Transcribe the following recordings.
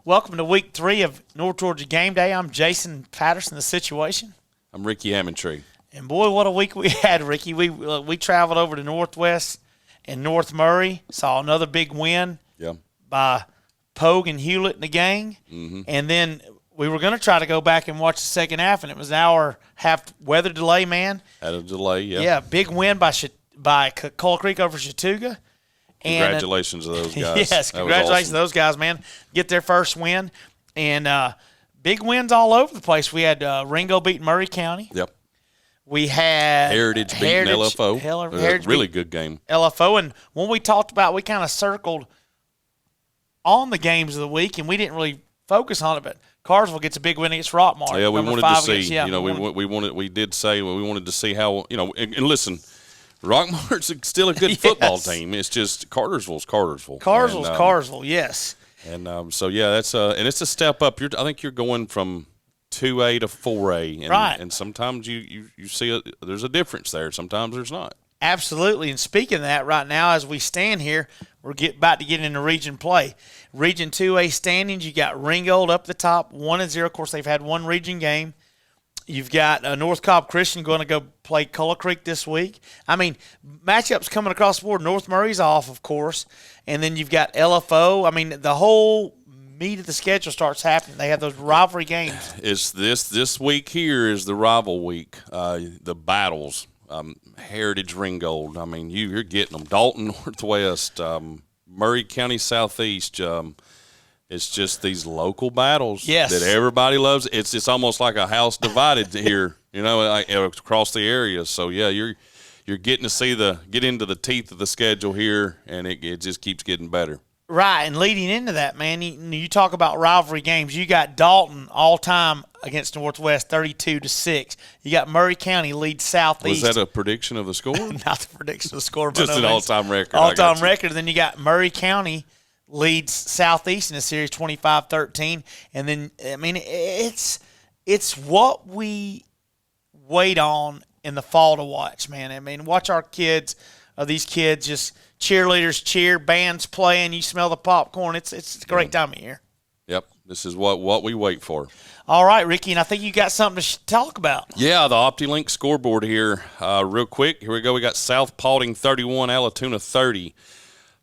Welcome to week 3 of North Georgia Game Day. I'm Jason Patterson, The Situation. I'm Ricky Hammondtree. And boy, what a week we had, Ricky. We traveled over to Northwest and North Murray, saw another big win by Pogue and Hewlett and the gang. Mm-hmm. And then we were going to try to go back and watch the second half, and it was an hour-half weather delay, man. Had a delay, yeah. Yeah, big win by Coal Creek over Chattooga. Congratulations to those guys. Yes, congratulations to those guys, man. Get their first win. And big wins all over the place. We had Ringo beating Murray County. Yep. We had Heritage beating LFO. Heritage really good game. LFO. And when we talked about, we kind of circled on the games of the week, and we didn't really focus on it, but Carsville gets a big win against Rockmart. Yeah, we wanted to see, we did say we wanted to see how, and listen, Rockmart's still a good football team. It's just Cartersville's Cartersville. Cartersville, yes. And that's and it's a step up. I think you're going from 2A to 4A, right? And sometimes you see there's a difference there. Sometimes there's not. Absolutely. And speaking of that, right now as we stand here, we're about to get into region play. Region 2A standings, you got Ringgold up the top, 1-0. Of course, they've had one region game. You've got North Cobb Christian going to go play Coal Creek this week. I mean, matchups coming across the board. North Murray's off, of course. And then you've got LFO. I mean, the whole meat of the schedule starts happening. They have those rivalry games. It's this week here is the rival week, the battles. Heritage Ringgold. I mean, you're getting them. Dalton Northwest, Murray County Southeast. It's just these local battles that everybody loves. It's almost like a house divided here, across the area. So yeah, you're getting to see get into the teeth of the schedule here, and it just keeps getting better. Right, and leading into that, man, you talk about rivalry games. You got Dalton all time against Northwest, 32-6. You got Murray County leads Southeast. Was that a prediction of the score? Not the prediction of the score, but just an all-time record. All-time record. And then you got Murray County leads Southeast in the series 25-13. And then, I mean, it's what we wait on in the fall to watch, man. I mean, watch our kids, these kids just cheerleaders cheer, bands playing, you smell the popcorn. It's a great time of year. Yep, this is what we wait for. All right, Ricky, and I think you got something to talk about. Yeah, the OptiLink scoreboard here. Real quick, here we go. We got South Paulding 31, Allatoona 30.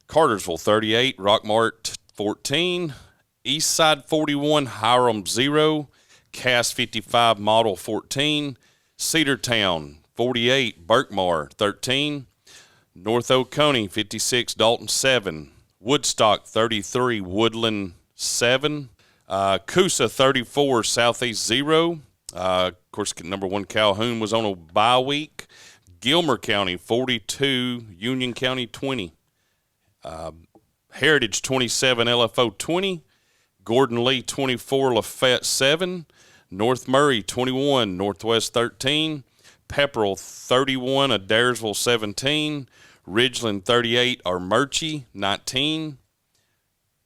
Cartersville 38, Rockmart 14, Eastside 41, Hiram 0, Cass 55, Model 14, Cedartown 48, Berkmar 13, North Oconee 56, Dalton 7, Woodstock 33, Woodland 7, Coosa 34, Southeast 0. Of course, number 1 Calhoun was on a bye week. Gilmer County 42, Union County 20. Heritage 27, LFO 20, Gordon Lee 24, Lafayette 7, North Murray 21, Northwest 13, Pepperell 31, Adairsville 17, Ridgeland 38, Armurchie 19,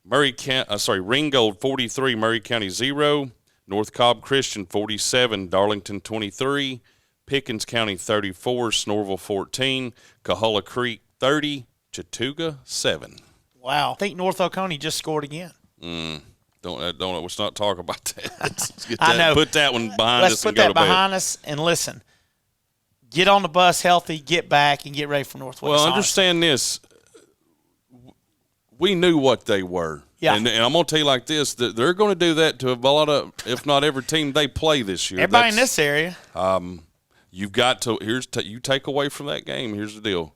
Ringgold 43, Murray County 0, North Cobb Christian 47, Darlington 23, Pickens County 34, Snorville 14, Coahulla Creek 30, Chattooga 7. Wow. I think North Oconee just scored again. Let's not talk about that. Let's get I know. Put that one behind us and go to bed. Let's put that behind us and listen. Get on the bus healthy, get back, and get ready for Northwest. Well, understand this. We knew what they were. Yeah. And I'm going to tell you like this, that they're going to do that to a lot of, if not every team they play this year. Everybody in this area. You've got to, you take away from that game, here's the deal.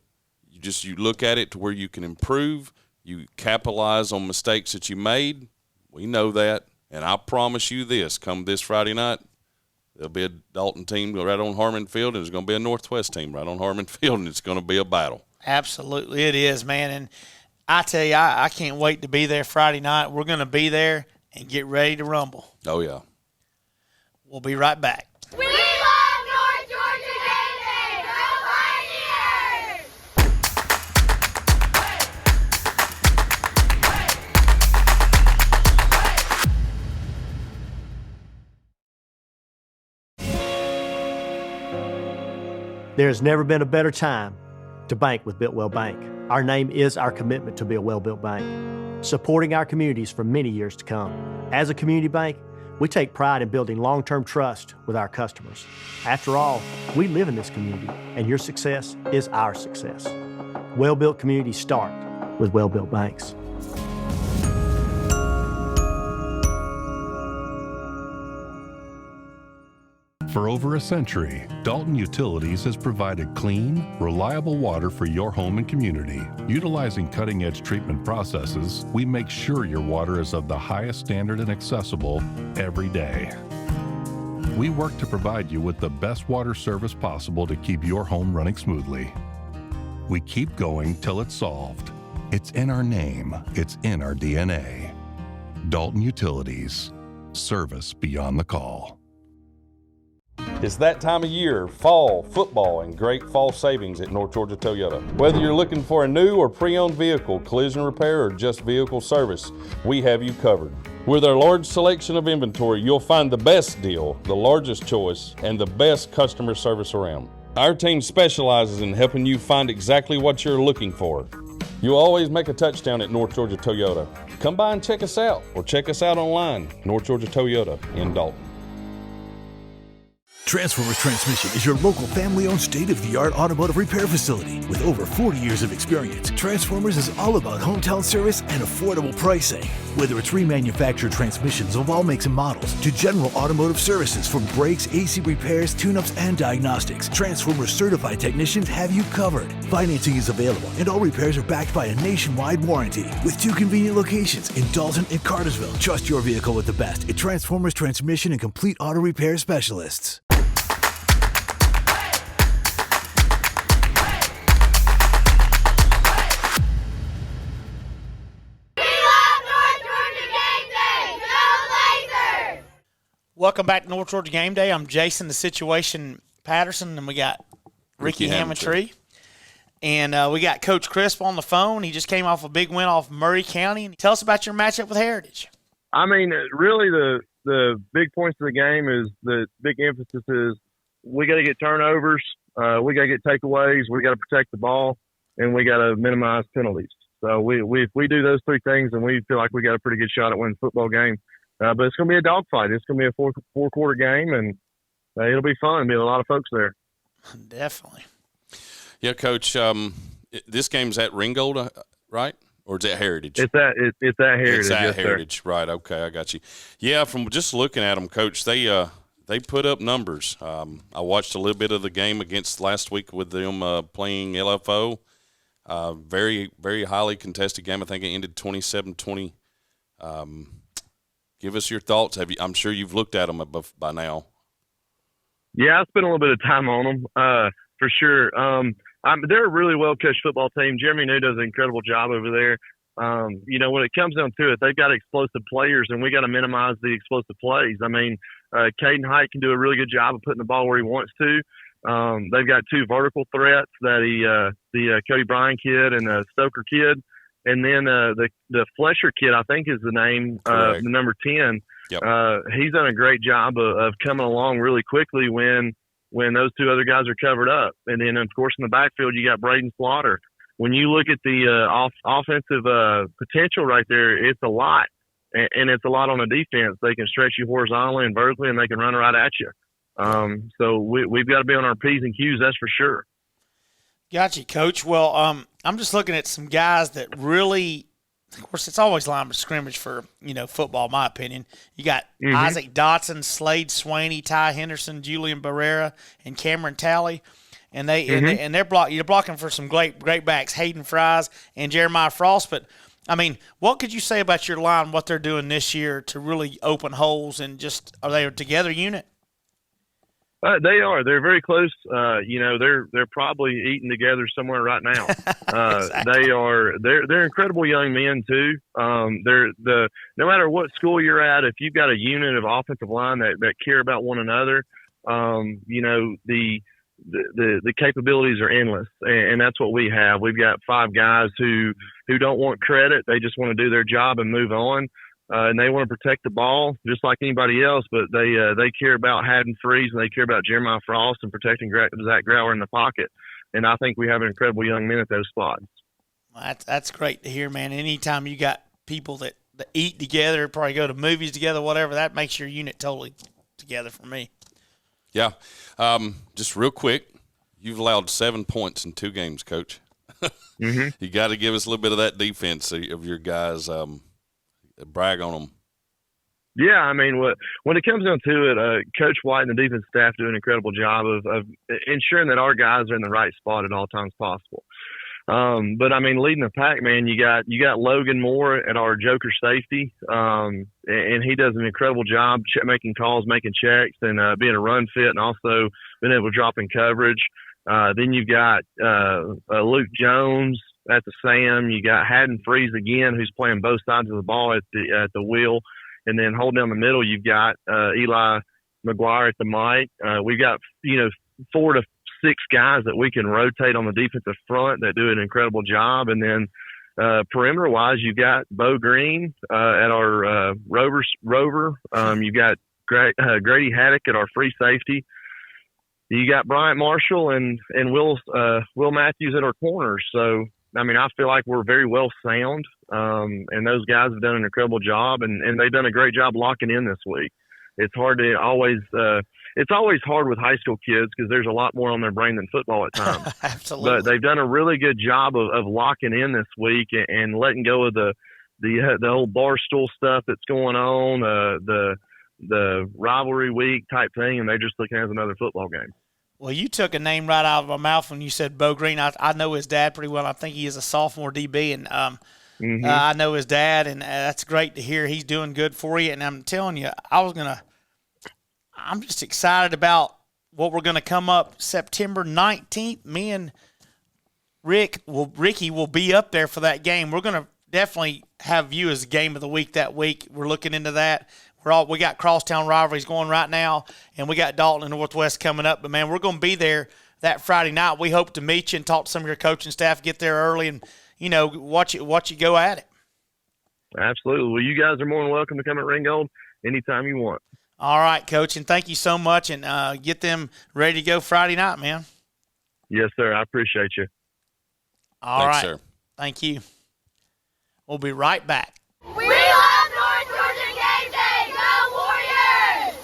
You look at it to where you can improve. You capitalize on mistakes that you made. We know that. And I promise you this, come this Friday night, there'll be a Dalton team right on Harmon Field, and there's going to be a Northwest team right on Harmon Field, and it's going to be a battle. Absolutely, it is, man. And I tell you, I can't wait to be there Friday night. We're going to be there and get ready to rumble. Oh, yeah. We'll be right back. We love North Georgia Gameday! Go Pioneers! There has never been a better time to bank with Builtwell Bank. Our name is our commitment to be a well-built bank, supporting our communities for many years to come. As a community bank, we take pride in building long-term trust with our customers. After all, we live in this community, and your success is our success. Well-built communities start with well-built banks. For over a century, Dalton Utilities has provided clean, reliable water for your home and community. Utilizing cutting-edge treatment processes, we make sure your water is of the highest standard and accessible every day. We work to provide you with the best water service possible to keep your home running smoothly. We keep going till it's solved. It's in our name. It's in our DNA. Dalton Utilities. Service beyond the call. It's that time of year, fall, football, and great fall savings at North Georgia Toyota. Whether you're looking for a new or pre-owned vehicle, collision repair, or just vehicle service, we have you covered. With our large selection of inventory, you'll find the best deal, the largest choice, and the best customer service around. Our team specializes in helping you find exactly what you're looking for. You'll always make a touchdown at North Georgia Toyota. Come by and check us out, or check us out online, North Georgia Toyota in Dalton. Transformers Transmission is your local family-owned state-of-the-art automotive repair facility. With over 40 years of experience, Transformers is all about hometown service and affordable pricing. Whether it's remanufactured transmissions of all makes and models to general automotive services from brakes, AC repairs, tune-ups, and diagnostics, Transformers certified technicians have you covered. Financing is available and all repairs are backed by a nationwide warranty. With 2 convenient locations in Dalton and Cartersville, trust your vehicle with the best at Transformers Transmission and Complete Auto Repair Specialists. Welcome back to North Georgia Game Day. I'm Jason, the Situation Patterson, and we got Ricky Hammontree. And we got Coach Crisp on the phone. He just came off a big win off Murray County. Tell us about your matchup with Heritage. I mean, really the big points of the game is the big emphasis is we got to get turnovers, we got to get takeaways, we got to protect the ball, and we got to minimize penalties. So if we do those 3 things, then we feel like we got a pretty good shot at winning the football game. But it's going to be a dogfight. It's going to be a four-quarter game, and it'll be fun. There'll be a lot of folks there. Definitely. Yeah, Coach, this game's at Ringgold, right? Or is it Heritage? It's at Heritage. It's at yes, Heritage, sir. Right. Okay, I got you. Yeah, from just looking at them, Coach, they put up numbers. I watched a little bit of the game against last week with them playing LFO. Very, very highly contested game. I think it ended 27-20. Give us your thoughts. I'm sure you've looked at them by now. Yeah, I spent a little bit of time on them for sure. They're a really well-coached football team. Jeremy New does an incredible job over there. When it comes down to it, they've got explosive players, and we got to minimize the explosive plays. I mean, Caden Height can do a really good job of putting the ball where he wants to. They've got 2 vertical threats, the Cody Bryan kid and the Stoker kid. And then the Flesher kid, I think is the name, the number 10. Yep. He's done a great job of coming along really quickly when those 2 other guys are covered up. And then, of course, in the backfield, you got Braden Slaughter. When you look at the offensive potential right there, it's a lot. And it's a lot on the defense. They can stretch you horizontally and vertically, and they can run right at you. So we've got to be on our P's and Q's, that's for sure. Got you, Coach. Well, I'm just looking at some guys that really, of course, it's always line of scrimmage for, football, in my opinion. You got Isaac Dotson, Slade Swaney, Ty Henderson, Julian Barrera, and Cameron Talley. And you're blocking for some great backs, Hayden Fries and Jeremiah Frost. But, I mean, what could you say about your line, what they're doing this year to really open holes, and just are they a together unit? They are. They're very close. They're probably eating together somewhere right now. Exactly. They're incredible young men too. No matter what school you're at, if you've got a unit of offensive line that care about one another, the capabilities are endless, and that's what we have. We've got 5 guys who don't want credit. They just want to do their job and move on. And they want to protect the ball just like anybody else, but they care about Haddon Freeze, and they care about Jeremiah Frost and protecting Zach Grauer in the pocket. And I think we have an incredible young men at those spots. Well, that's great to hear, man. Anytime you got people that to eat together, probably go to movies together, whatever. That makes your unit totally together for me. Yeah. Just real quick, you've allowed 7 points in 2 games, Coach. Mm-hmm. You got to give us a little bit of that defense of your guys. Brag on them. Yeah, I mean, when it comes down to it, Coach White and the defense staff do an incredible job of ensuring that our guys are in the right spot at all times possible. But I mean, leading the pack, man, you got Logan Moore at our joker safety, and he does an incredible job making calls, making checks, and being a run fit, and also being able to drop in coverage. Then you've got Luke Jones at the Sam. You got Haddon Freeze again, who's playing both sides of the ball at the wheel, and then holding down the middle, you've got Eli McGuire at the mic. We've got 4 to 6 guys that we can rotate on the defensive front that do an incredible job, and then perimeter wise, you've got Bo Green at our rover. You've got Grady Haddock at our free safety. You got Bryant Marshall and Will Matthews at our corners. So, I mean, I feel like we're very well sound, and those guys have done an incredible job, and they've done a great job locking in this week. It's hard to always it's always hard with high school kids because there's a lot more on their brain than football at times. Absolutely. But they've done a really good job of locking in this week and letting go of the whole barstool stuff that's going on, the rivalry week type thing, and they're just looking at another football game. Well, you took a name right out of my mouth when you said Bo Green. I know his dad pretty well. I think he is a sophomore DB, and I know his dad, and that's great to hear. He's doing good for you. And I'm telling you, I'm just excited about what we're going to come up September 19th. Me and Ricky will be up there for that game. We're going to definitely have you as game of the week that week. We're looking into that. We got crosstown rivalries going right now, and we got Dalton and Northwest coming up. But, man, we're going to be there that Friday night. We hope to meet you and talk to some of your coaching staff, get there early, and, watch you go at it. Absolutely. Well, you guys are more than welcome to come at Ringgold anytime you want. All right, Coach, and thank you so much, and get them ready to go Friday night, man. Yes, sir. I appreciate you. All right. Sir. Thank you. We'll be right back. We love North Georgia Gameday! Go Warriors!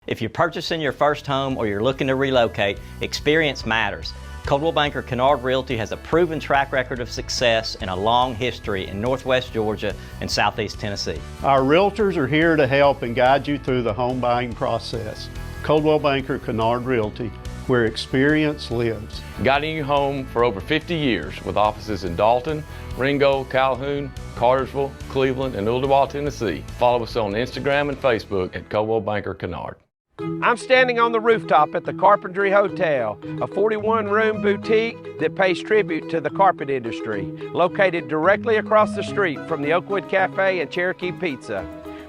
If you're purchasing your first home or you're looking to relocate, experience matters. Coldwell Banker Kennard Realty has a proven track record of success and a long history in Northwest Georgia and Southeast Tennessee. Our realtors are here to help and guide you through the home buying process. Coldwell Banker Kennard Realty, where experience lives. Guiding you home for over 50 years with offices in Dalton, Ringgold, Calhoun, Cartersville, Cleveland, and Ooltewah, Tennessee. Follow us on Instagram and Facebook at Coldwell Banker Kennard. I'm standing on the rooftop at the Carpentry Hotel, a 41-room boutique that pays tribute to the carpet industry, located directly across the street from the Oakwood Cafe and Cherokee Pizza.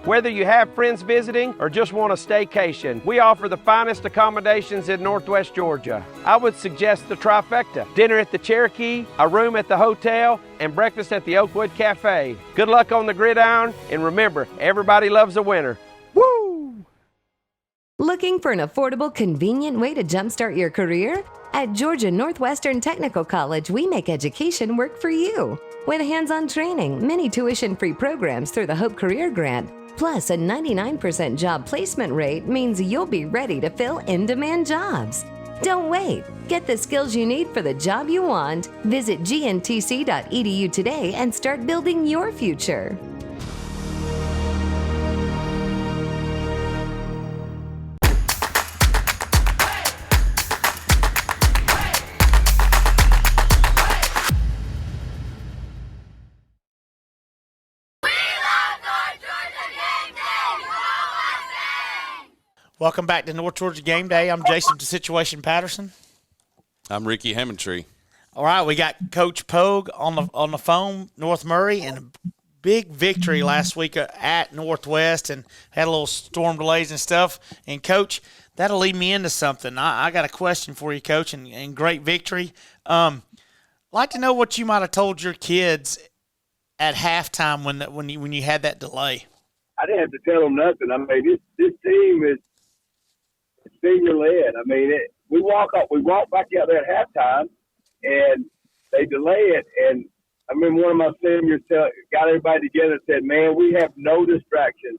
Whether you have friends visiting or just want a staycation, we offer the finest accommodations in Northwest Georgia. I would suggest the trifecta: dinner at the Cherokee, a room at the hotel, and breakfast at the Oakwood Cafe. Good luck on the gridiron, and remember, everybody loves a winner. Woo! Looking for an affordable, convenient way to jumpstart your career? At Georgia Northwestern Technical College, we make education work for you. With hands-on training, many tuition-free programs through the Hope Career Grant, plus a 99% job placement rate means you'll be ready to fill in-demand jobs. Don't wait. Get the skills you need for the job you want. Visit gntc.edu today and start building your future. We love North Georgia Gameday! Go Welcome back to North Georgia Game Day. I'm Jason to Situation Patterson. I'm Ricky Hammondtree. All right, we got Coach Pogue on the phone, North Murray, and a big victory last week at Northwest, and had a little storm delays and stuff. And, Coach, that'll lead me into something. I got a question for you, Coach, and great victory. I'd like to know what you might have told your kids at halftime when you had that delay. I didn't have to tell them nothing. I mean, this team is senior led. I mean, we walk back out there at halftime, and they delay it. And I remember one of my seniors got everybody together and said, "Man, we have no distractions.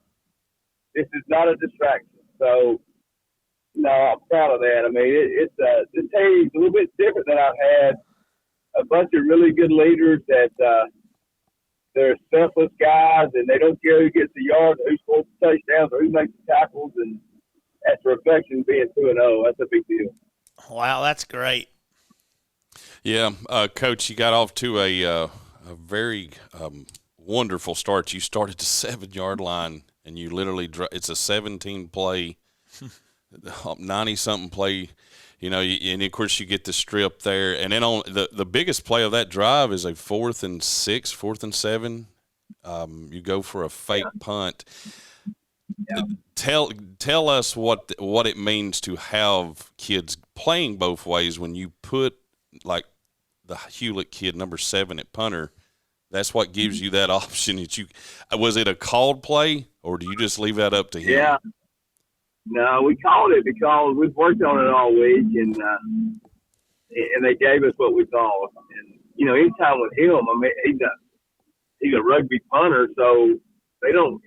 This is not a distraction." So, no, I'm proud of that. I mean, the team's a little bit different than I've had. A bunch of really good leaders that they're selfless guys, and they don't care who gets the yards, or who scores the touchdowns, or who makes the tackles, and that's a reflection of being 2-0. That's a big deal. Wow, that's great. Yeah, Coach, you got off to a very wonderful start. You started the 7-yard line, and you literally it's a 17-play, 90-something play. You know, and of course you get the strip there, and then on the biggest play of that drive is a 4th and 6, 4th and 7. You go for a fake punt. Yeah. Tell us what it means to have kids playing both ways when you put like the Hewlett kid number 7 at punter. That's what gives you that option. Was it a called play, or do you just leave that up to him? Yeah. No, we called it because we've worked on it all week, and they gave us what we called. And you know, anytime with him, I mean, he's a rugby punter, so they don't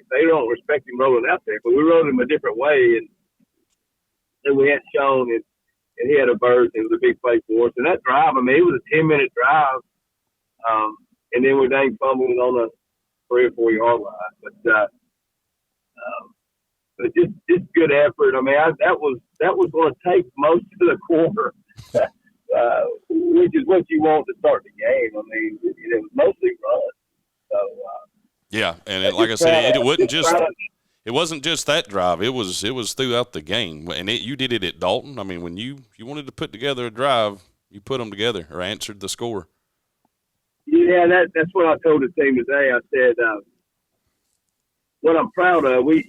respect him rolling out there. But we rolled him a different way, and we had shown it, and he had a burst. It was a big play for us. And that drive, I mean, it was a 10-minute drive, and then we dang fumbled on the 3 or 4 yard line, but just good effort. I mean, that was going to take most of the quarter, which is what you want to start the game. I mean, it was mostly run. So yeah, and like I said, it wasn't just that drive. It was throughout the game, and you did it at Dalton. I mean, when you wanted to put together a drive, you put them together or answered the score. Yeah, that's what I told the team today. I said, what I'm proud of, we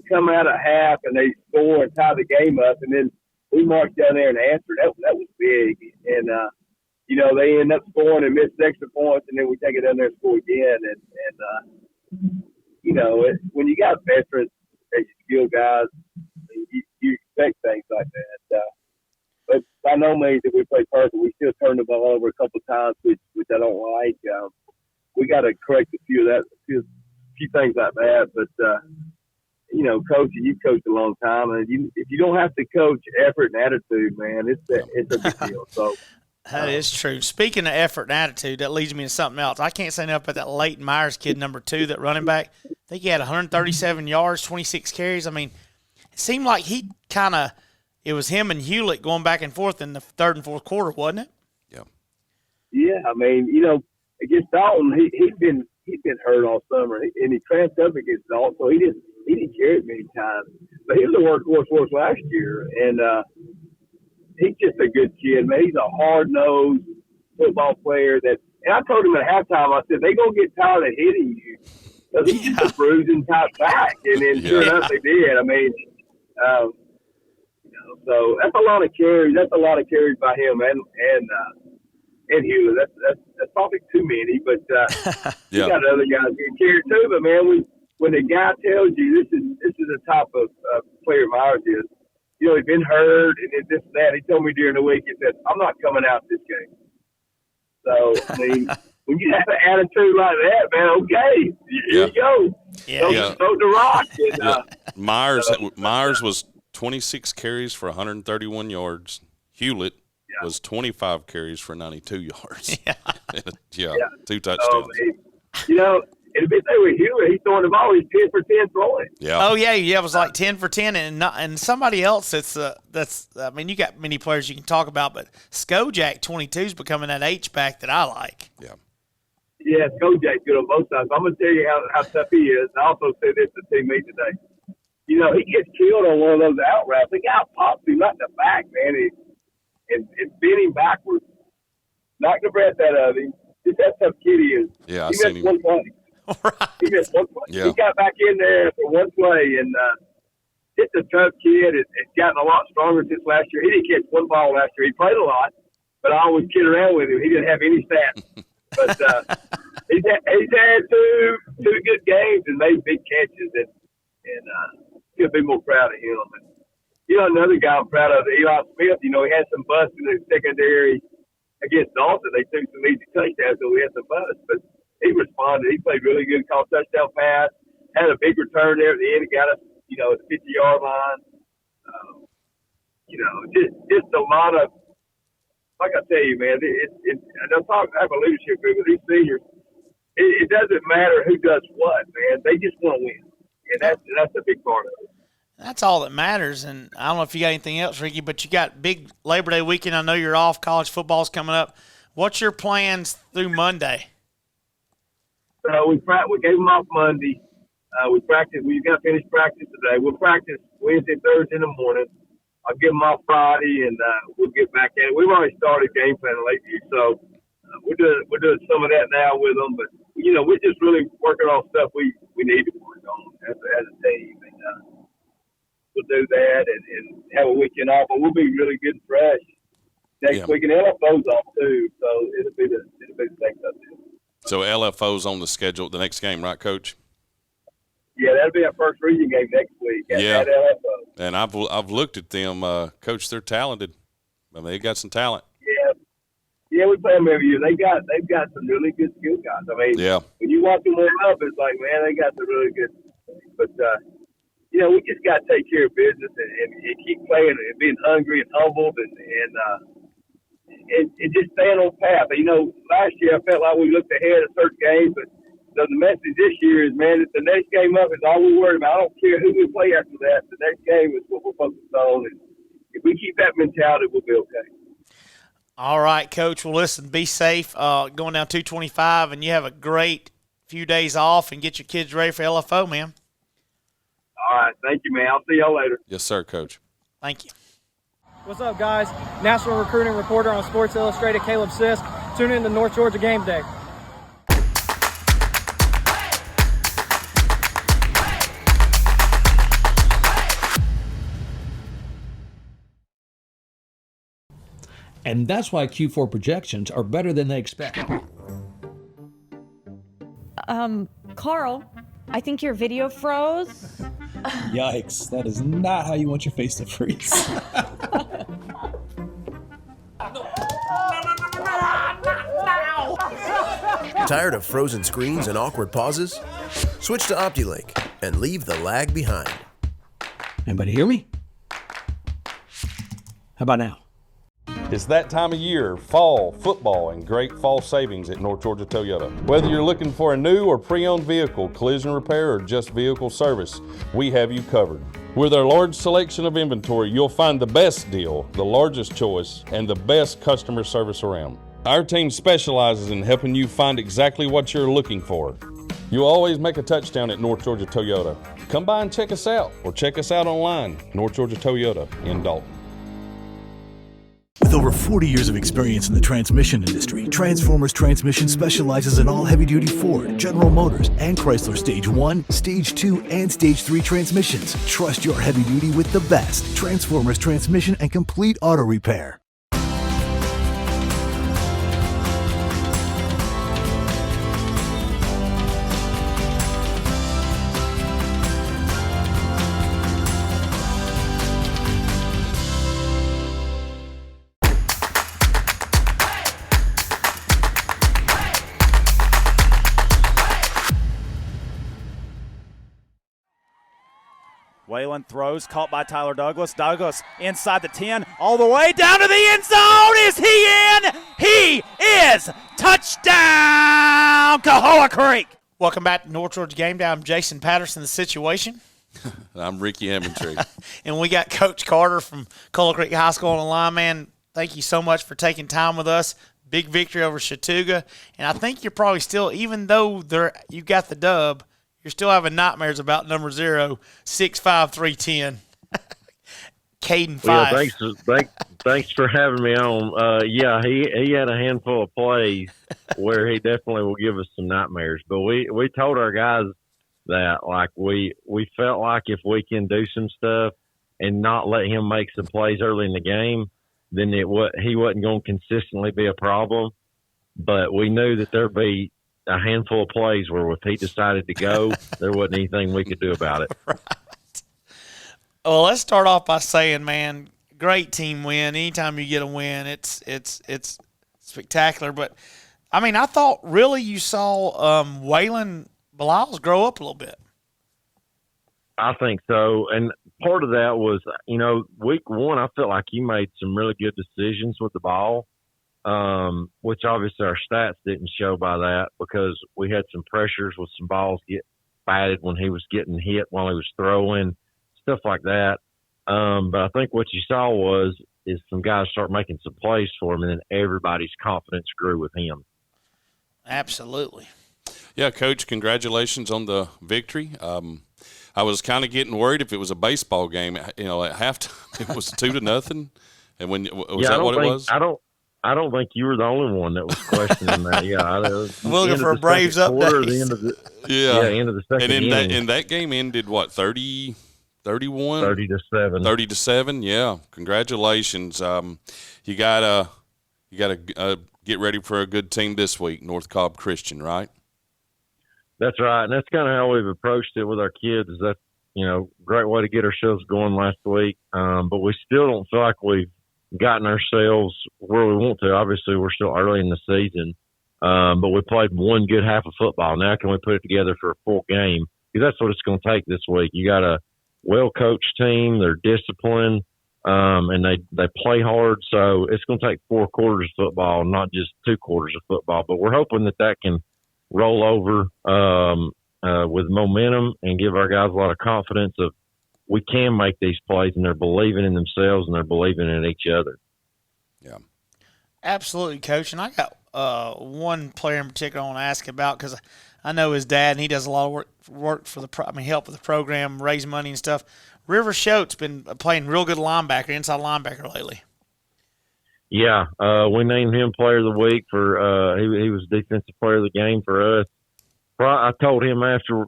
come out at half and they score and tie the game up, and then we marched down there and answered. That was big, and they end up scoring and miss extra points, and then we take it down there and score again. And when you got veterans, skilled guys, you expect things like that. But by no means did we play perfect. We still turned the ball over a couple of times, which I don't like. We got to correct a few things like that. But coaching, you've coached a long time, and if you don't have to coach effort and attitude, man, it's a big deal. So that is true. Speaking of effort and attitude, that leads me to something else. I can't say enough about that Leighton Myers kid, number 2, that running back. I think he had 137 yards, 26 carries. I mean, it seemed like it was him and Hewlett going back and forth in the 3rd and 4th quarter, wasn't it? Yeah. Yeah, I mean, against Dalton, he's been hurt all summer, and he cramped up against Dalton, so he didn't carry it many times. But he was a workhorse for us last year, and he's just a good kid, man. He's a hard-nosed football player and I told him at halftime, I said, they going to get tired of hitting you because he's just a bruising type back. And then sure enough, they did. I mean, so that's a lot of carries. That's a lot of carries by him and Hewlett. That's probably too many, but you got other guys getting carried too. But man, when the guy tells you this is the type of player Myers is, he's been hurt and this and that. He told me during the week, he said, I'm not coming out this game. So, I mean, when you have an attitude like that, man, okay, here you go. Throw the rock. And, Myers was 26 carries for 131 yards. Hewlett was 25 carries for 92 yards. 2 touchdowns. If they were Hewlett, he's throwing the ball. He's 10 for 10 throwing. Yeah. Oh yeah, it was like 10 for 10, and somebody else that's. I mean, you got many players you can talk about, but Skojak 22 is becoming that H back that I like. Yeah. Yeah, Skojak's good on both sides. I'm gonna tell you how tough he is. I also said this to teammate today. you know, he gets killed on one of those out routes. The guy pops him right in the back, man, and bent him backwards, knocked the breath out of him. Just that tough kid he is. Yeah, I he seen missed him. one play. Right. He missed one play. Yeah. He got back in there for one play, and just a tough kid. It's gotten a lot stronger since last year. He didn't catch one ball last year. He played a lot, but I always kid around with him. He didn't have any stats. But he's had two good games and made big catches, and you'll be more proud of him. And, you know, another guy I'm proud of, Eli Smith. You know, he had some busts in the secondary against Dalton. They took some easy touchdowns, so we had some busts. But he responded. He played really good, caught a touchdown pass, had a big return there at the end. He got us, you know, at the 50-yard line. You know, just a lot of, like I tell you, man, and I'm talking about a leadership group with these seniors. It doesn't matter who does what, man. They just want to win, and that's a big part of it. That's all that matters. And I don't know if you got anything else, Ricky, but you got big Labor Day weekend. I know you're off. College football's coming up. What's your plans through Monday? So we gave them off Monday. We practiced. We got finished practice today. We'll practice Wednesday, Thursday in the morning. I'll give them off Friday, and we'll get back at it. We've already started game planning lately, so we're doing some of that now with them. But you know, we're just really working on stuff we need to work on as a team, and we'll do that and have a weekend off. But we'll be really good and fresh next week, and LFO's off too, so it'll be the next up there. So LFO's on the schedule the next game, right, Coach? Yeah, that'll be our first region game next week at LFO. And I've looked at them, Coach. They're talented. I mean, they got some talent. Yeah, we play them every year. They've got some really good skill guys. I mean, when you watch them warm up, it's like, man, they got some really good. But you know, we just got to take care of business and keep playing and being hungry and humbled and just staying on path. You know, last year I felt like we looked ahead at certain games, but the message this year is, man, that the next game up is all we're worried about. I don't care who we play after that. The next game is what we're focused on. And if we keep that mentality, we'll be okay. All right, Coach. Well, listen, be safe going down 225, and you have a great few days off and get your kids ready for LFO, man. All right. Thank you, man. I'll see y'all later. Yes, sir, Coach. Thank you. What's up, guys? National recruiting reporter on Sports Illustrated, Caleb Sisk. Tune in to North Georgia Game Day. And that's why Q4 projections are better than they expect. Carl, I think your video froze. Yikes, that is not how you want your face to freeze. Tired of frozen screens and awkward pauses? Switch to OptiLink and leave the lag behind. Anybody hear me? How about now? It's that time of year, fall, football, and great fall savings at North Georgia Toyota. Whether you're looking for a new or pre-owned vehicle, collision repair, or just vehicle service, we have you covered. With our large selection of inventory, you'll find the best deal, the largest choice, and the best customer service around. Our team specializes in helping you find exactly what you're looking for. You'll always make a touchdown at North Georgia Toyota. Come by and check us out, or check us out online, North Georgia Toyota in Dalton. With over 40 years of experience in the transmission industry, Transformers Transmission specializes in all heavy-duty Ford, General Motors, and Chrysler Stage 1, Stage 2, and Stage 3 transmissions. Trust your heavy-duty with the best. Transformers Transmission and complete auto repair. Whalen throws, caught by Tyler Douglas. Douglas inside the 10, all the way down to the end zone. Is he in? He is! Touchdown, Cahowa Creek! Welcome back to North Georgia Game Day. I'm Jason Patterson, The Situation. I'm Ricky Emmentry. And we got Coach Carter from Cahowa Creek High School on the line, man. Thank you so much for taking time with us. Big victory over Chattooga. And I think you're probably still, even though you got the dub, you're still having nightmares about number 0, 6'5", 310. Caden Well, Fife. thanks for having me on. Yeah, he had a handful of plays where he definitely will give us some nightmares. But we told our guys that, like, we felt like if we can do some stuff and not let him make some plays early in the game, then he wasn't going to consistently be a problem. But we knew that there'd be a handful of plays where if he decided to go, there wasn't anything we could do about it. Right. Well, let's start off by saying, man, great team win. Anytime you get a win, it's spectacular. But, I mean, I thought really you saw Waylon Bilal's grow up a little bit. I think so. And part of that was, week 1, I felt like he made some really good decisions with the ball, which obviously our stats didn't show by that because we had some pressures with some balls get batted when he was getting hit while he was throwing, stuff like that. But I think what you saw is some guys start making some plays for him, and then everybody's confidence grew with him. Absolutely. Yeah, Coach, congratulations on the victory. I was kind of getting worried if it was a baseball game. At halftime, it was 2-0. And was that what it was? I don't think you were the only one that was questioning that. Yeah, looking for a Braves update. End of the second inning. And that game ended what, 30-31? 30-7. 30-7. Yeah, congratulations. You gotta get ready for a good team this week, North Cobb Christian, right? That's right, and that's kind of how we've approached it with our kids. Is that great way to get ourselves going last week, but we still don't feel like we've gotten ourselves where we want to. Obviously, we're still early in the season, but we played one good half of football. Now, can we put it together for a full game? Because that's what it's going to take this week. You got a well-coached team; they're disciplined, and they play hard. So it's going to take 4 quarters of football, not just 2 quarters of football. But we're hoping that can roll over with momentum and give our guys a lot of confidence of we can make these plays, and they're believing in themselves and they're believing in each other. Yeah, absolutely, Coach. And I got one player in particular I want to ask about because I know his dad, and he does a lot of work for help with the program, raise money and stuff. River Schote's been playing real good linebacker, inside linebacker lately. Yeah, we named him Player of the Week for he was Defensive Player of the Game for us. I told him after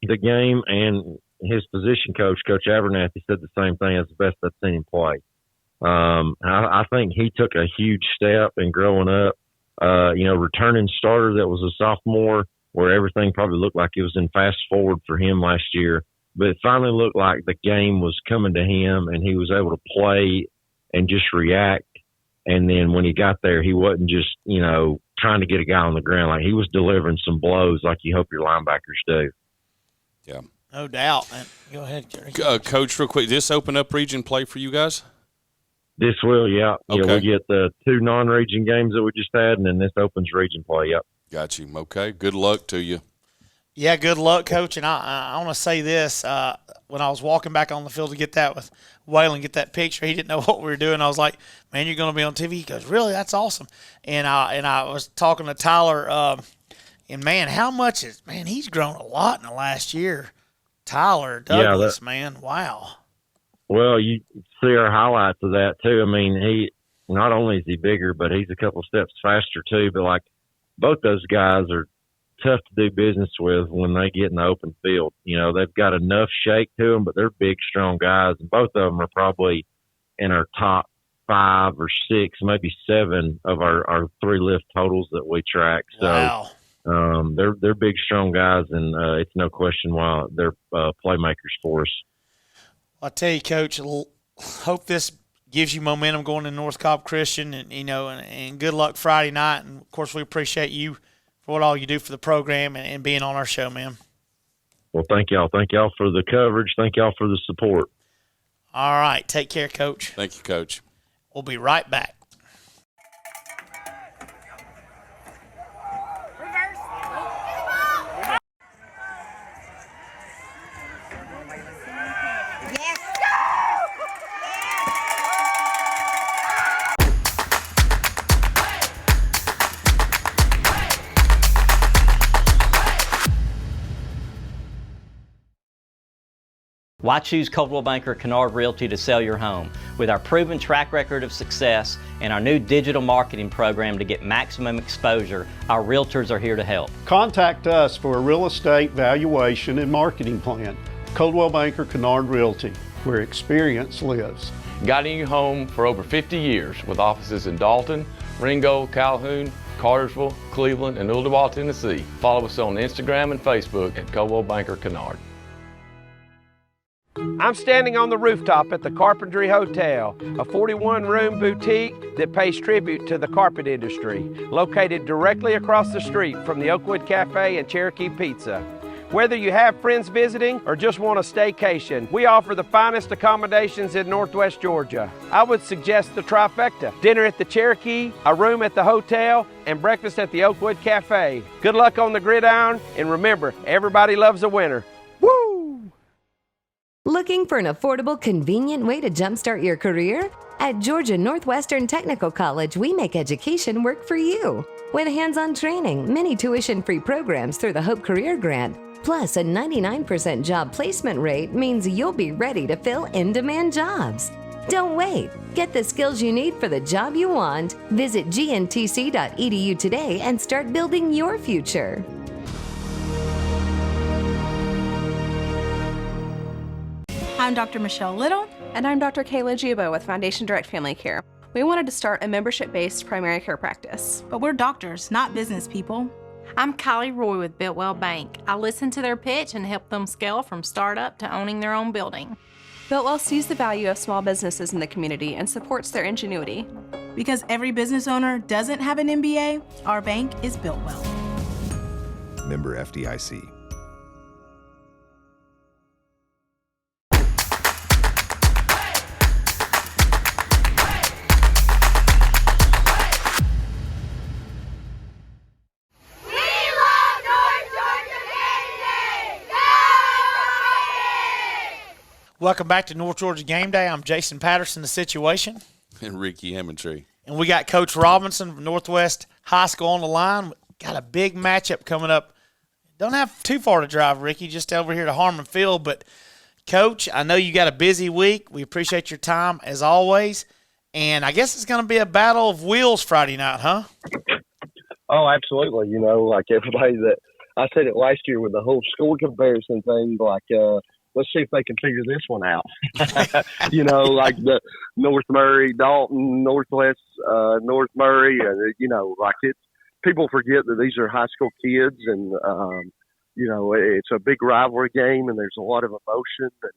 the game, and his position coach, Coach Abernathy, said the same thing. It's the best I've seen him play. I think he took a huge step in growing up. Returning starter that was a sophomore, where everything probably looked like it was in fast forward for him last year. But it finally looked like the game was coming to him, and he was able to play and just react. And then when he got there, he wasn't just, trying to get a guy on the ground. Like, he was delivering some blows like you hope your linebackers do. Yeah. No doubt. Man. Go ahead, Jerry. Coach, real quick, this open up region play for you guys? This will, yeah. Okay. Yeah, we get the 2 non-region games that we just had, and then this opens region play, yep. Got you. Okay. Good luck to you. Yeah, good luck, Coach. And I want to say this. When I was walking back on the field to get that with Waylon, get that picture, he didn't know what we were doing. I was like, man, you're going to be on TV. He goes, really? That's awesome. And I was talking to Tyler, and, man, how much he's grown a lot in the last year. Tyler Douglas, man, wow. Well, you see our highlights of that, too. I mean, he not only is he bigger, but he's a couple steps faster, too. But, like, both those guys are tough to do business with when they get in the open field. They've got enough shake to them, but they're big, strong guys. And both of them are probably in our top 5 or 6, maybe 7 of our 3 lift totals that we track. So wow. They're big, strong guys, and it's no question why they're playmakers for us. I'll tell you, Coach, hope this gives you momentum going to North Cobb Christian, and and good luck Friday night. And of course, we appreciate you for what all you do for the program and being on our show, man. Well, thank y'all. Thank y'all for the coverage. Thank y'all for the support. All right. Take care, Coach. Thank you, Coach. We'll be right back. Why choose Coldwell Banker Kennard Realty to sell your home? With our proven track record of success and our new digital marketing program to get maximum exposure, our realtors are here to help. Contact us for a real estate valuation and marketing plan. Coldwell Banker Kennard Realty, where experience lives. Guiding your home for over 50 years with offices in Dalton, Ringgold, Calhoun, Cartersville, Cleveland, and Ooltewah, Tennessee. Follow us on Instagram and Facebook at Coldwell Banker Kennard. I'm standing on the rooftop at the Carpentry Hotel, a 41-room boutique that pays tribute to the carpet industry, located directly across the street from the Oakwood Cafe and Cherokee Pizza. Whether you have friends visiting or just want a staycation, we offer the finest accommodations in Northwest Georgia. I would suggest the trifecta: dinner at the Cherokee, a room at the hotel, and breakfast at the Oakwood Cafe. Good luck on the gridiron, and remember, everybody loves a winner. Woo! Looking for an affordable, convenient way to jumpstart your career? At Georgia Northwestern Technical College, we make education work for you. With hands-on training, many tuition-free programs through the Hope Career Grant, plus a 99% job placement rate means you'll be ready to fill in-demand jobs. Don't wait. Get the skills you need for the job you want. Visit gntc.edu today and start building your future. I'm Dr. Michelle Little. And I'm Dr. Kayla Juba with Foundation Direct Family Care. We wanted to start a membership-based primary care practice. But we're doctors, not business people. I'm Kylie Roy with Builtwell Bank. I listen to their pitch and help them scale from startup to owning their own building. Builtwell sees the value of small businesses in the community and supports their ingenuity. Because every business owner doesn't have an MBA, our bank is Builtwell. Member FDIC. Welcome back to North Georgia Game Day. I'm Jason Patterson, The Situation. And Ricky Hammontree. And we got Coach Robinson from Northwest High School on the line. Got a big matchup coming up. Don't have too far to drive, Ricky, just over here to Harmon Field. But, Coach, I know you got a busy week. We appreciate your time, as always. And I guess it's going to be a battle of wheels Friday night, huh? Oh, absolutely. You know, like everybody that – I said it last year with the whole score comparison thing, like let's see if they can figure this one out. You know, like the North Murray, Dalton, Northwest, North Murray, you know, like it's people forget that these are high school kids, and you know, it's a big rivalry game, and there's a lot of emotion. And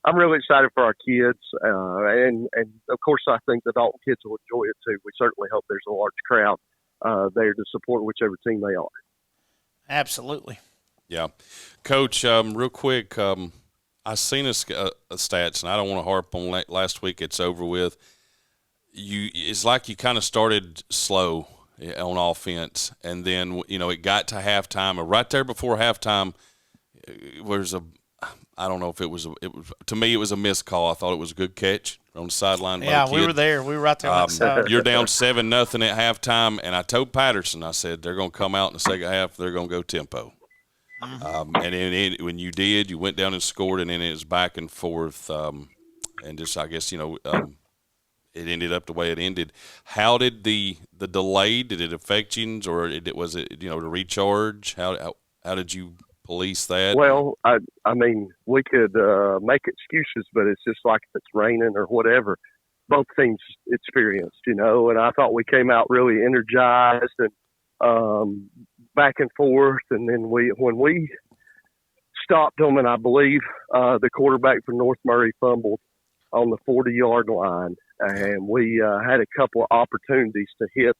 I'm really excited for our kids, and of course, I think the Dalton kids will enjoy it too. We certainly hope there's a large crowd there to support whichever team they are. Absolutely. Yeah. Coach, real quick, I seen a stats, and I don't want to harp on last week. It's over with. It's like you kind of started slow on offense, and then, you know, it got to halftime. Or right there before halftime, I don't know if it was to me, it was a missed call. I thought it was a good catch on the sideline. Yeah, we were there. We were right there on that side. You're down 7-0 at halftime, and I told Patterson, I said, they're going to come out in the second half. They're going to go tempo. And then when you did, you went down and scored, and then it was back and forth. And just, I guess, you know, it ended up the way it ended. How did the delay, did it affect you, or was it, you know, to recharge? How did you police that? Well, I mean, we could make excuses, but it's just like if it's raining or whatever. Both teams experienced, you know, and I thought we came out really energized and back and forth. And then when we stopped them, and I believe the quarterback for North Murray fumbled on the 40-yard line, and we had a couple of opportunities to hit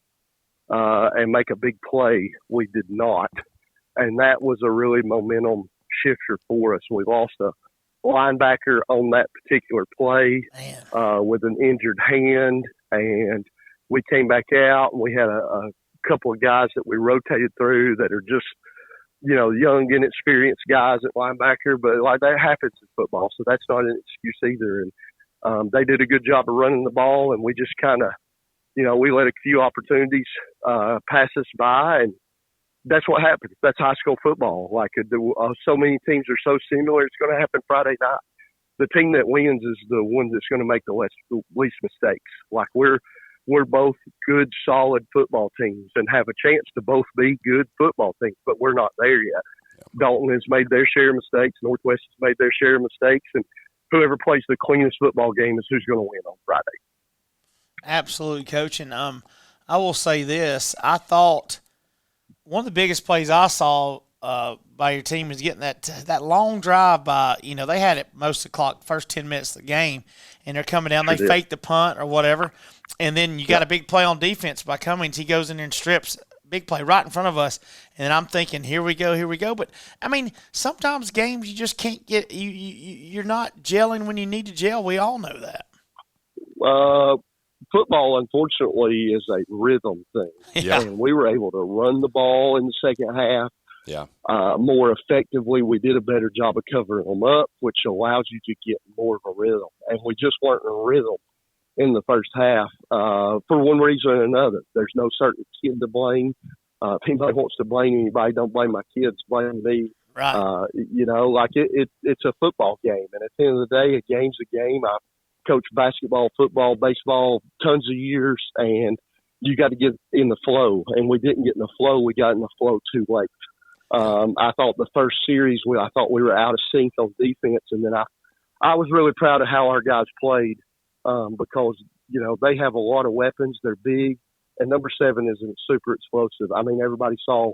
and make a big play. We did not. And that was a really momentum shifter for us. We lost a linebacker on that particular play with an injured hand, and we came back out, and we had a couple of guys that we rotated through that are just, you know, young, inexperienced guys at linebacker, but like that happens in football, so that's not an excuse either. And they did a good job of running the ball, and we just kind of, you know, we let a few opportunities pass us by, and that's what happens. That's high school football. Like so many teams are so similar. It's going to happen Friday night. the team that wins is the one that's going to make the least mistakes. Like we're both good, solid football teams and have a chance to both be good football teams, but we're not there yet. Dalton has made their share of mistakes. Northwest has made their share of mistakes, and whoever plays the cleanest football game is who's going to win on Friday. Absolutely, Coach. And I will say this. I thought one of the biggest plays I saw by your team is getting that long drive by, they had it most of the clock, first 10 minutes of the game, and they're coming down. They fake the punt or whatever, and then you got a big play on defense by Cummings. He goes in there and strips. Big play right in front of us, and I'm thinking, here we go. But, I mean, sometimes games you just can't get – you're not gelling when you need to gel. We all know that. Football, unfortunately, is a rhythm thing. Yeah. And we were able to run the ball in the second half more effectively. We did a better job of covering them up, which allows you to get more of a rhythm. And we just weren't in a rhythm in the first half for one reason or another. There's no certain kid to blame. If anybody wants to blame anybody, don't blame my kids, blame me. Right. It's a football game. And at the end of the day, a game's a game. I've coached basketball, football, baseball, tons of years, and you got to get in the flow. And we didn't get in the flow. We got in the flow too late. I thought the first series, I thought we were out of sync on defense. And then I was really proud of how our guys played. Because, they have a lot of weapons. They're big. And number 7 is super explosive. I mean, everybody saw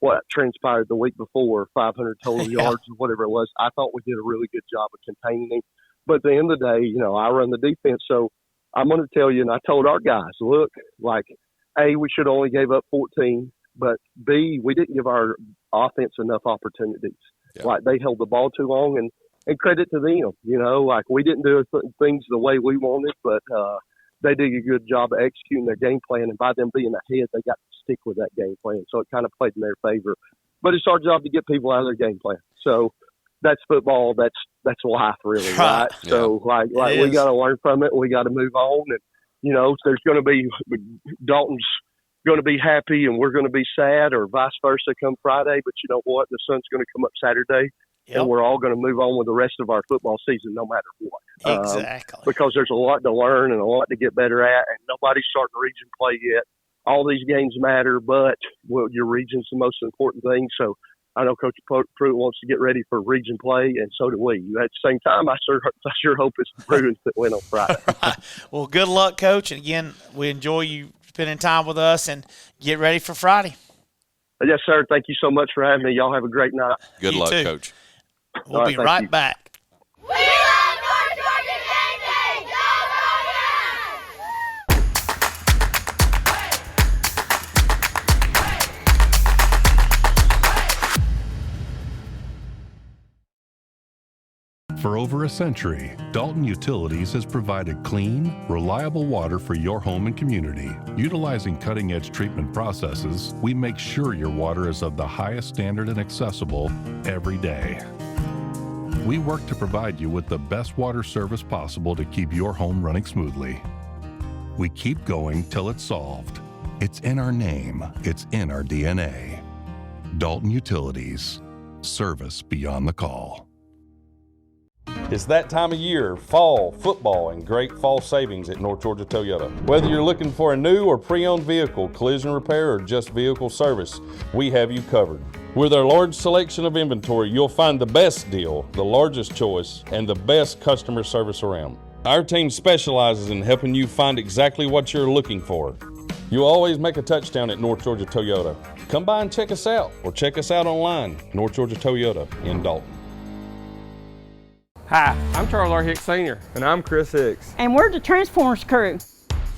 what transpired the week before, 500 total yards or whatever it was. I thought we did a really good job of containing him. But at the end of the day, I run the defense. So I'm going to tell you, and I told our guys, look, A, we should only gave up 14. But B, we didn't give our offense enough opportunities. Yeah. They held the ball too long. And credit to them, we didn't do things the way we wanted, but they did a good job of executing their game plan. And by them being ahead, they got to stick with that game plan. So it kind of played in their favor. But it's our job to get people out of their game plan. So that's football. That's life, really, right? Yeah. So we got to learn from it. We got to move on. And there's going to be Dalton's going to be happy, and we're going to be sad, or vice versa come Friday. But you know what? The sun's going to come up Saturday. Yep. And we're all going to move on with the rest of our football season no matter what. Exactly. Because there's a lot to learn and a lot to get better at, and nobody's starting region play yet. All these games matter, but your region's the most important thing. So I know Coach Pruitt wants to get ready for region play, and so do we. At the same time, I sure hope it's the Bruins that win on Friday. Well, good luck, Coach. And, again, we enjoy you spending time with us, and get ready for Friday. Yes, sir. Thank you so much for having me. Y'all have a great night. Good luck, too. Coach. We'll be right back. We love North Georgia Gameday! For over a century, Dalton Utilities has provided clean, reliable water for your home and community. Utilizing cutting-edge treatment processes, we make sure your water is of the highest standard and accessible every day. We work to provide you with the best water service possible to keep your home running smoothly. We keep going till it's solved. It's in our name. It's in our DNA. Dalton Utilities. Service beyond the call. It's that time of year, fall, football, and great fall savings at North Georgia Toyota. Whether you're looking for a new or pre-owned vehicle, collision repair, or just vehicle service, we have you covered. With our large selection of inventory, you'll find the best deal, the largest choice, and the best customer service around. Our team specializes in helping you find exactly what you're looking for. You'll always make a touchdown at North Georgia Toyota. Come by and check us out, or check us out online, North Georgia Toyota in Dalton. Hi, I'm Charles R. Hicks Sr. And I'm Chris Hicks. And we're the Transformers crew.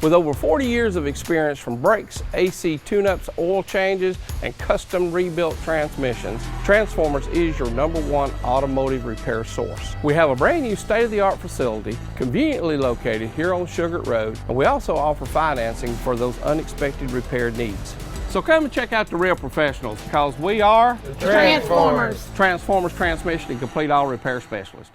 With over 40 years of experience from brakes, AC tune-ups, oil changes, and custom rebuilt transmissions, Transformers is your #1 automotive repair source. We have a brand new state-of-the-art facility conveniently located here on Sugar Road, and we also offer financing for those unexpected repair needs. So come and check out the real professionals, because we are the Transformers. Transformers Transmission and Complete Auto Repair Specialist.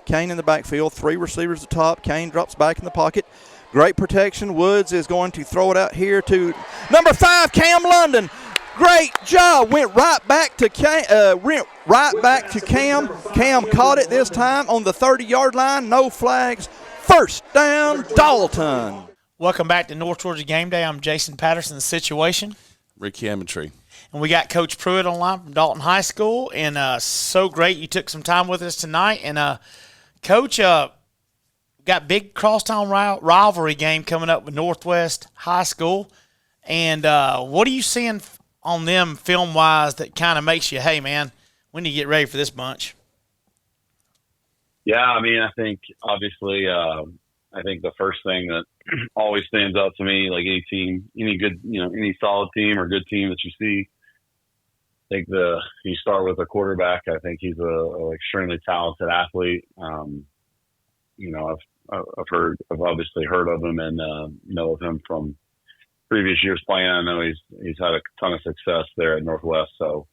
Kane in the backfield, 3 receivers at the top. Kane drops back in the pocket. Great protection. Woods is going to throw it out here to number 5, Cam London. Great job. Went right back to Cam. Cam caught it this time on the 30-yard line. No flags. First down, Dalton. Welcome back to North Georgia Game Day. I'm Jason Patterson, The Situation. Rick Hammontree. And we got Coach Pruitt online from Dalton High School. And so great you took some time with us tonight. And, Coach, got big crosstown rivalry game coming up with Northwest High School. And what are you seeing on them film-wise that kind of makes you, hey, man, we need to get ready for this bunch? Yeah, I mean, I think obviously I think the first thing that always stands out to me, like any team, any good, any solid team or good team that you see, I think you start with a quarterback. I think he's a extremely talented athlete. I've obviously heard of him and know of him from previous years playing. I know he's had a ton of success there at Northwest. So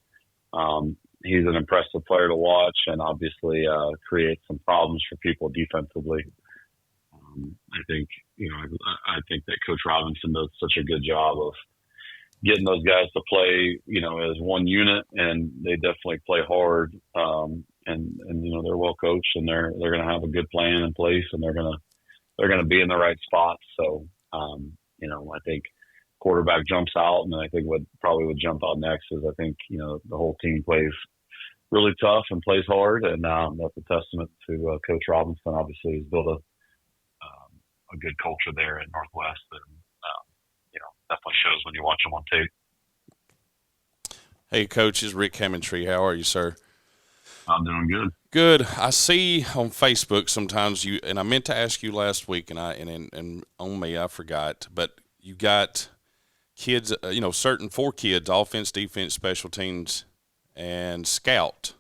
he's an impressive player to watch and obviously creates some problems for people defensively. I think that Coach Robinson does such a good job of getting those guys to play, as one unit, and they definitely play hard. And they're well coached and they're going to have a good plan in place and they're going to be in the right spots. So, I think quarterback jumps out, and I think what probably would jump out next is I think, the whole team plays really tough and plays hard. And that's a testament to Coach Robinson. Obviously, he's built a good culture there at Northwest, and definitely shows when you watch them on tape. Hey, Coach, it's Rick Hammontree. How are you, sir? I'm doing good. Good. I see on Facebook sometimes and I meant to ask you last week, and on me I forgot, but you got kids, certain 4 kids, offense, defense, special teams, and scout.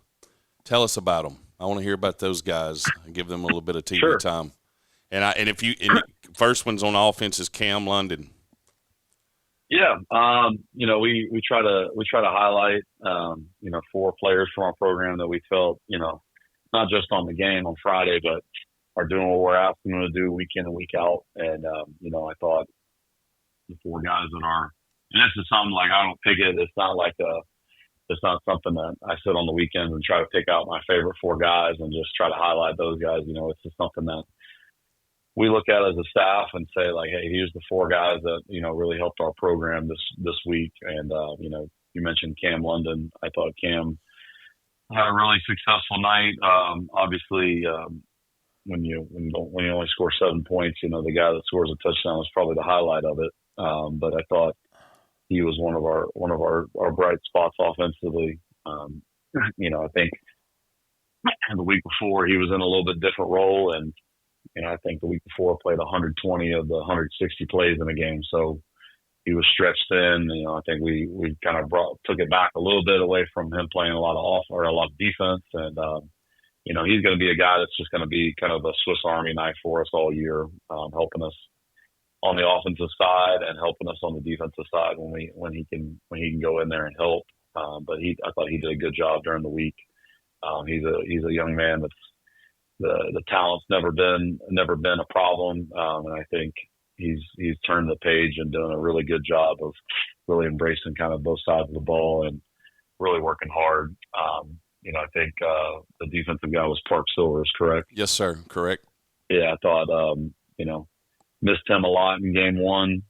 Tell us about them. I want to hear about those guys and give them a little bit of TV time. And first one's on offense is Cam London. Yeah, we try to highlight 4 players from our program that we felt not just on the game on Friday, but are doing what we're asking them to do week in and week out. And I thought the 4 guys that are, and this is something like I don't pick it. It's not something that I sit on the weekends and try to pick out my favorite 4 guys and just try to highlight those guys. It's just something that we look at as a staff and say, like, hey, here's the 4 guys that, really helped our program this week. And, you mentioned Cam London. I thought Cam had a really successful night. Obviously, when you only score 7 points, the guy that scores a touchdown is probably the highlight of it. But I thought he was one of our bright spots offensively. I think the week before he was in a little bit different role, and I think the week before played 120 of the 160 plays in a game. So he was stretched thin. I think we kind of took it back a little bit away from him playing a lot of defense. And, he's going to be a guy that's just going to be kind of a Swiss Army knife for us all year, helping us on the offensive side and helping us on the defensive side when he can go in there and help. But I thought he did a good job during the week. He's a young man that's, the talent's never been a problem, and I think he's turned the page and doing a really good job of really embracing kind of both sides of the ball and really working hard. I think the defensive guy was Park Silvers, correct? Yes, sir, correct. Yeah, I thought missed him a lot in game 1.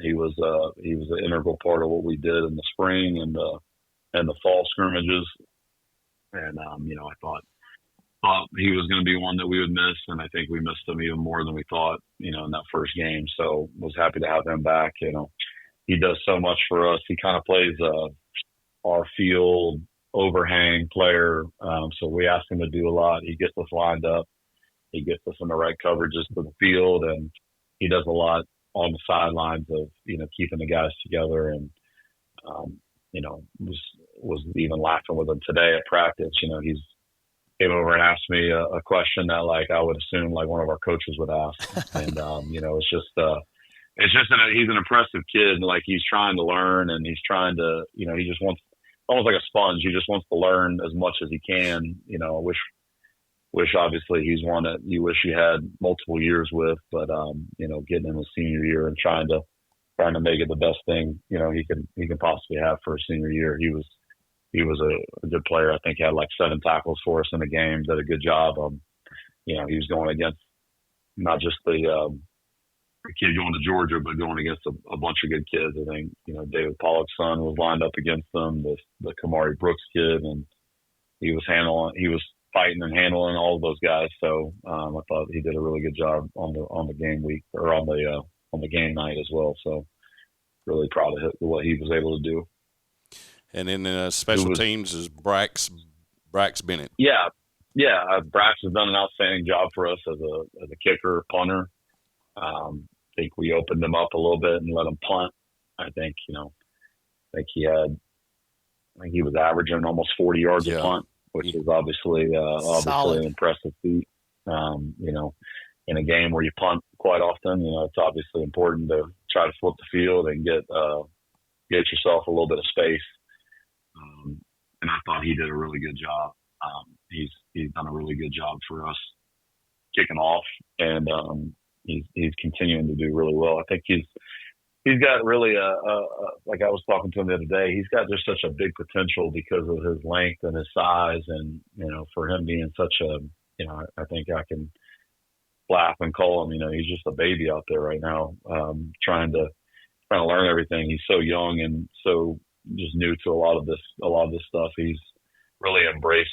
He was an integral part of what we did in the spring and the fall scrimmages, and I thought he was going to be one that we would miss, and I think we missed him even more than we thought, in that first game. So was happy to have him back. He does so much for us. He kind of plays our field overhang player. So we ask him to do a lot. He gets us lined up. He gets us in the right coverages to the field, and he does a lot on the sidelines of, keeping the guys together. And, was even laughing with him today at practice. He's came over and asked me a question that, like, I would assume like one of our coaches would ask. And, it's just he's an impressive kid. And, like, he's trying to learn, and he's trying to, he just wants, almost like a sponge. He just wants to learn as much as he can. I wish wish obviously he's one that you wish you had multiple years with, but getting in his senior year and trying to make it the best thing he can possibly have for a senior year. He was a good player. I think he had like 7 tackles for us in the game. Did a good job. He was going against not just the kid going to Georgia, but going against a bunch of good kids. I think David Pollock's son was lined up against them, the Kamari Brooks kid, and he was fighting and handling all of those guys. So I thought he did a really good job on the game week or on the game night as well. So really proud of what he was able to do. And then special teams is Brax Bennett. Yeah. Brax has done an outstanding job for us as a kicker, punter. I think we opened him up a little bit and let him punt. I think he was averaging almost 40 yards a punt, which is obviously an impressive feat. In a game where you punt quite often, it's obviously important to try to flip the field and get yourself a little bit of space. And I thought he did a really good job. He's done a really good job for us kicking off, and he's continuing to do really well. I think he's got really like I was talking to him the other day, he's got just such a big potential because of his length and his size, and for him being such a I think I can laugh and call him he's just a baby out there right now, trying to learn everything. He's so young and so just new to a lot of this stuff. He's really embraced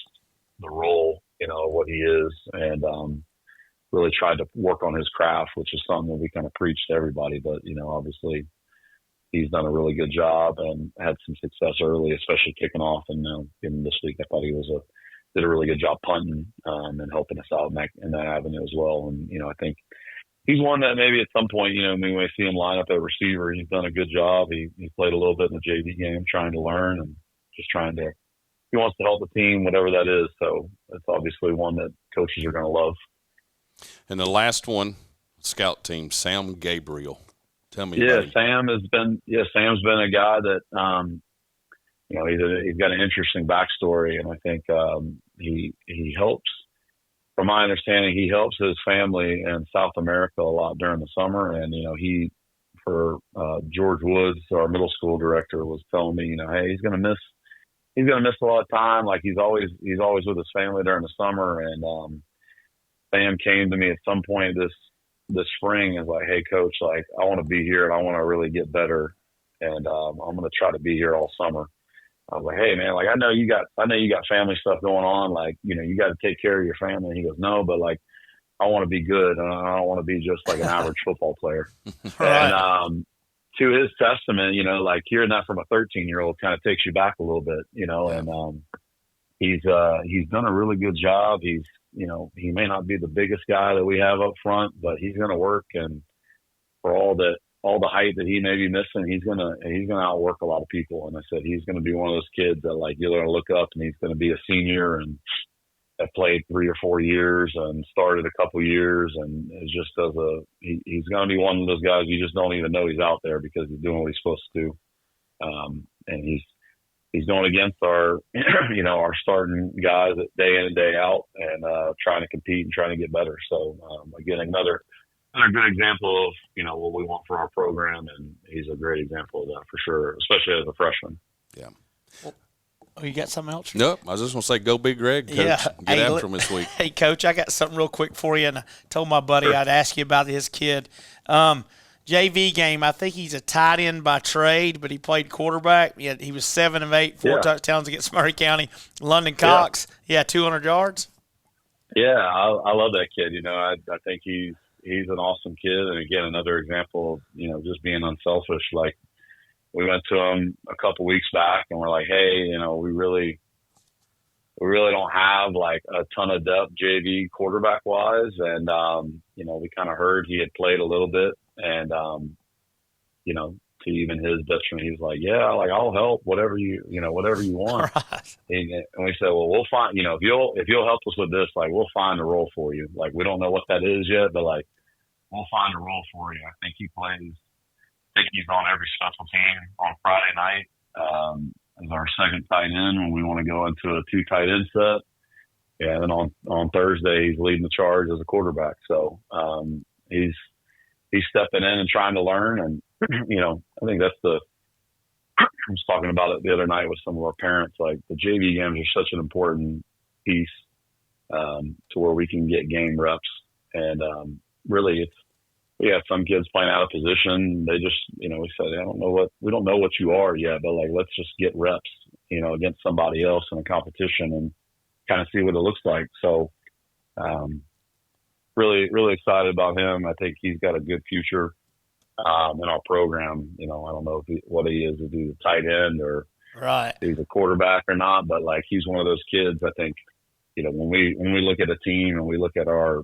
the role what he is, and really tried to work on his craft, which is something that we kind of preach to everybody. But obviously he's done a really good job and had some success early, especially kicking off. And given this week, I thought he did a really good job punting and helping us out in that avenue as well. And I think he's one that maybe at some point we may see him line up at receiver. He's done a good job. He played a little bit in the JV game, trying to learn and just he wants to help the team, whatever that is. So it's obviously one that coaches are going to love. And the last one, scout team, Sam Gabriel. Tell me. Yeah, about him. Sam's been a guy that he's got an interesting backstory, and I think he helps. From my understanding, he helps his family in South America a lot during the summer, and George Woods, our middle school director, was telling me, hey, he's gonna miss a lot of time. Like he's always with his family during the summer, and Sam came to me at some point this spring and was like, hey, coach, like I want to be here and I want to really get better, and I'm going to try to be here all summer. I was like, hey man, like I know you got family stuff going on, like you got to take care of your family. And he goes, no, but like I want to be good, and I don't want to be just like an average football player. Right. And to his testament, like hearing that from a 13-year-old kind of takes you back a little bit, and he's done a really good job. He may not be the biggest guy that we have up front, but he's going to work, and for all the height that he may be missing, he's going to outwork a lot of people. And I said, he's going to be one of those kids that like, you're going to look up and he's going to be a senior and have played 3 or 4 years and started a couple years. And it just he's going to be one of those guys you just don't even know he's out there because he's doing what he's supposed to do. And he's going against our, our starting guys day in and day out, and trying to compete and trying to get better. So again, another good example of what we want for our program, and he's a great example of that for sure, especially as a freshman. Yeah. Oh, you got something else? Nope. I was just going to say, go Big Greg, Coach. Yeah. Get after him this week. Hey, Coach, I got something real quick for you, and I told my buddy I'd ask you about his kid. JV game, I think he's a tight end by trade, but he played quarterback. He was 7 of 8, 4 touchdowns against Murray County. London Cox, 200 yards. Yeah, I love that kid. I think he's an awesome kid, and again, another example of just being unselfish. Like we went to him a couple weeks back, and we're like, hey, we really don't have like a ton of depth JV quarterback wise, and we kind of heard he had played a little bit. And, to even his detriment, he was like, yeah, like I'll help whatever you want. Right. And we said, well, we'll find, if you'll help us with this, like we'll find a role for you. Like, we don't know what that is yet, but like, we'll find a role for you. I think he's on every special team on Friday night, as our second tight end when we want to go into a 2 tight end set. Yeah, and then on Thursday he's leading the charge as a quarterback. So he's stepping in and trying to learn, and I think that's I was talking about it the other night with some of our parents. Like, the JV games are such an important piece to where we can get game reps, and really we have some kids playing out of position. They just, we said, we don't know what you are yet, but like, let's just get reps, against somebody else in a competition and kind of see what it looks like. So, really, really excited about him. I think he's got a good future in our program. I don't know what he is, if he's a tight end or right, he's a quarterback or not, but like, he's one of those kids. I think, when we look at a team and we look at our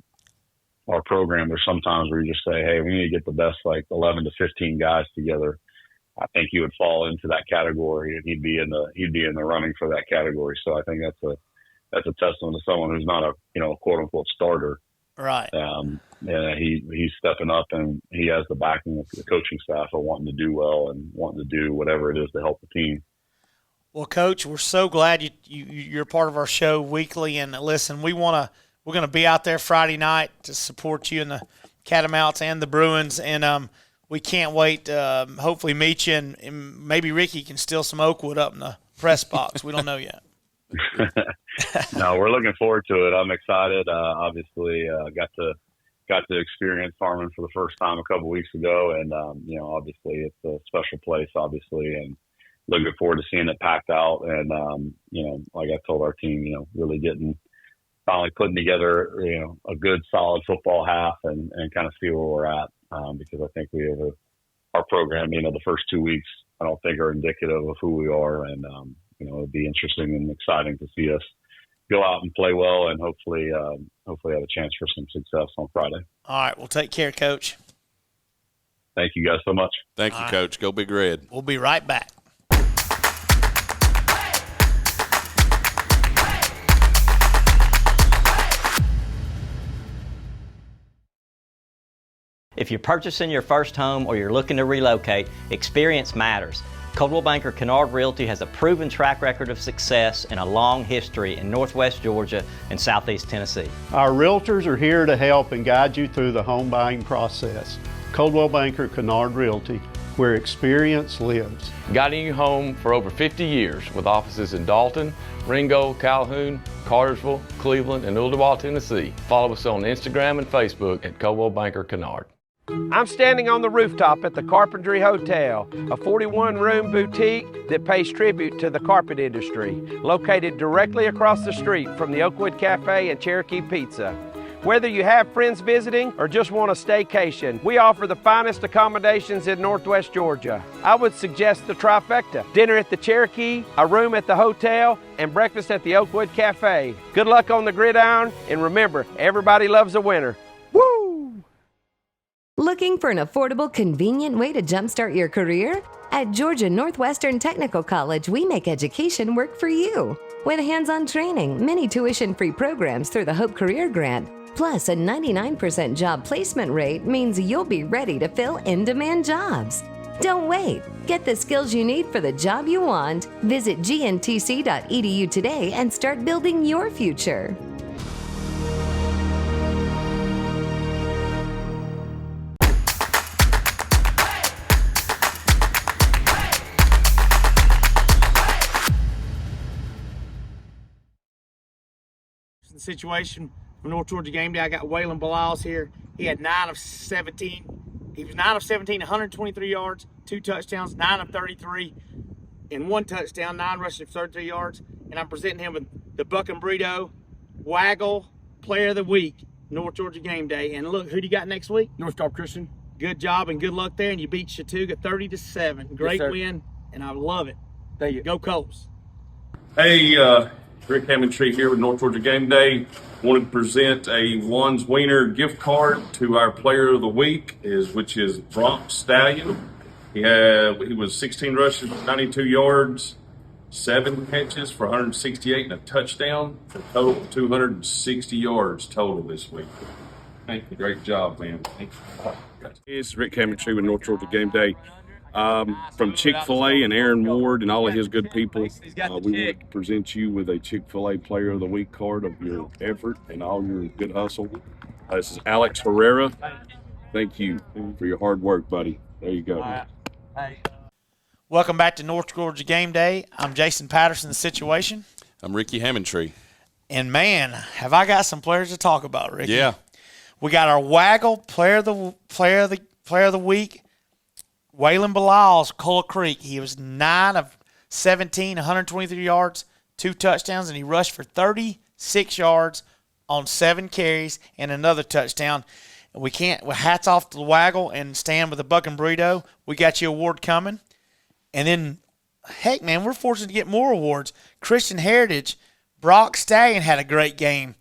program, there's sometimes where you just say, hey, we need to get the best, like 11 to 15 guys together. I think he would fall into that category, and he'd be in the running for that category. So I think that's a testament to someone who's not a quote unquote starter. Right. And he's stepping up, and he has the backing of the coaching staff of wanting to do well and wanting to do whatever it is to help the team. Well, Coach, we're so glad you're part of our show weekly. And listen, we're going to be out there Friday night to support you and the Catamounts and the Bruins, and we can't wait to hopefully meet you, and maybe Ricky can steal some Oakwood up in the press box. We don't know yet. No, we're looking forward to it. I'm excited. Obviously, got to experience Harmon for the first time a couple weeks ago, and obviously it's a special place, obviously, and looking forward to seeing it packed out. And like I told our team, really finally putting together a good solid football half and kind of see where we're at, because I think we have our program, the first 2 weeks I don't think are indicative of who we are, and it'll be interesting and exciting to see us go out and play well, and hopefully have a chance for some success on Friday. All right, well, take care, Coach. Thank you guys so much. Thank you, Coach. Go Big Red. We'll be right back. If you're purchasing your first home or you're looking to relocate, experience matters. Coldwell Banker Kennard Realty has a proven track record of success and a long history in Northwest Georgia and Southeast Tennessee. Our realtors are here to help and guide you through the home buying process. Coldwell Banker Kennard Realty, where experience lives. Guiding you home for over 50 years with offices in Dalton, Ringgold, Calhoun, Cartersville, Cleveland, and Ooltewah, Tennessee. Follow us on Instagram and Facebook at Coldwell Banker Kennard. I'm standing on the rooftop at the Carpentry Hotel, a 41-room boutique that pays tribute to the carpet industry, located directly across the street from the Oakwood Cafe and Cherokee Pizza. Whether you have friends visiting or just want a staycation, we offer the finest accommodations in Northwest Georgia. I would suggest the trifecta: dinner at the Cherokee, a room at the hotel, and breakfast at the Oakwood Cafe. Good luck on the gridiron, and remember, everybody loves a winner. Woo! Looking for an affordable, convenient way to jumpstart your career? At Georgia Northwestern Technical College, we make education work for you. With hands-on training, many tuition-free programs through the Hope Career Grant, plus a 99% job placement rate means you'll be ready to fill in-demand jobs. Don't wait. Get the skills you need for the job you want. Visit gntc.edu today and start building your future. Situation from North Georgia Gameday. I got Waylon Bilal's here. He had 9 of 17. He was 9 of 17, 123 yards, 2 touchdowns, 9 of 33, and 1 touchdown, 9 rushes for 33 yards. And I'm presenting him with the Buck and Burrito Waggle Player of the Week, North Georgia Gameday. And look, who do you got next week? North Cobb Christian. Good job and good luck there. And you beat Chattooga 30-7. Great win, and I love it. Thank you. Go Colts. Hey, Rick Hammondtree here with North Georgia Gameday. Wanted to present a One's Wiener gift card to our Player of the Week, which is Bronx Stallion. He was 16 rushes, 92 yards, 7 catches for 168 and a touchdown, for a total of 260 yards total this week. Thank you. Great job, man. Thank you. It's Rick Hammondtree with North Georgia Gameday. From Chick-fil-A and Aaron Ward and all of his good people, we want to present you with a Chick-fil-A Player of the Week card of your effort and all your good hustle. This is Alex Herrera. Thank you for your hard work, buddy. There you go. Welcome back to North Georgia Game Day. I'm Jason Patterson, The Situation. I'm Ricky Hammondtree. And, man, have I got some players to talk about, Ricky. Yeah. We got our Waggle Player of the Week, Waylon Bilal's Cola Creek. He was 9 of 17, 123 yards, 2 touchdowns, and he rushed for 36 yards on 7 carries and another touchdown. We can't. Well, hats off to the Waggle and Stan with the Buck and Burrito. We got you an award coming. And then, heck, man, we're fortunate to get more awards. Christian Heritage, Brock Stallion had a great game.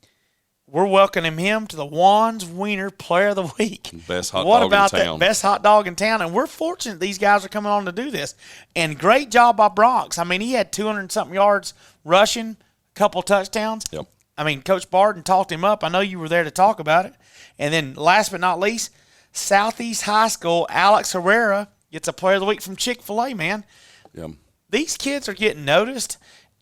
We're welcoming him to the Wands Wiener Player of the Week. Best hot what dog about in town. that best hot dog in town? And we're fortunate these guys are coming on to do this. And great job by Brock. I mean, he had 200-something yards rushing, a couple touchdowns. Yep. I mean, Coach Barton talked him up. I know you were there to talk about it. And then last but not least, Southeast High School, Alex Herrera gets a Player of the Week from Chick-fil-A, man. Yep. These kids are getting noticed,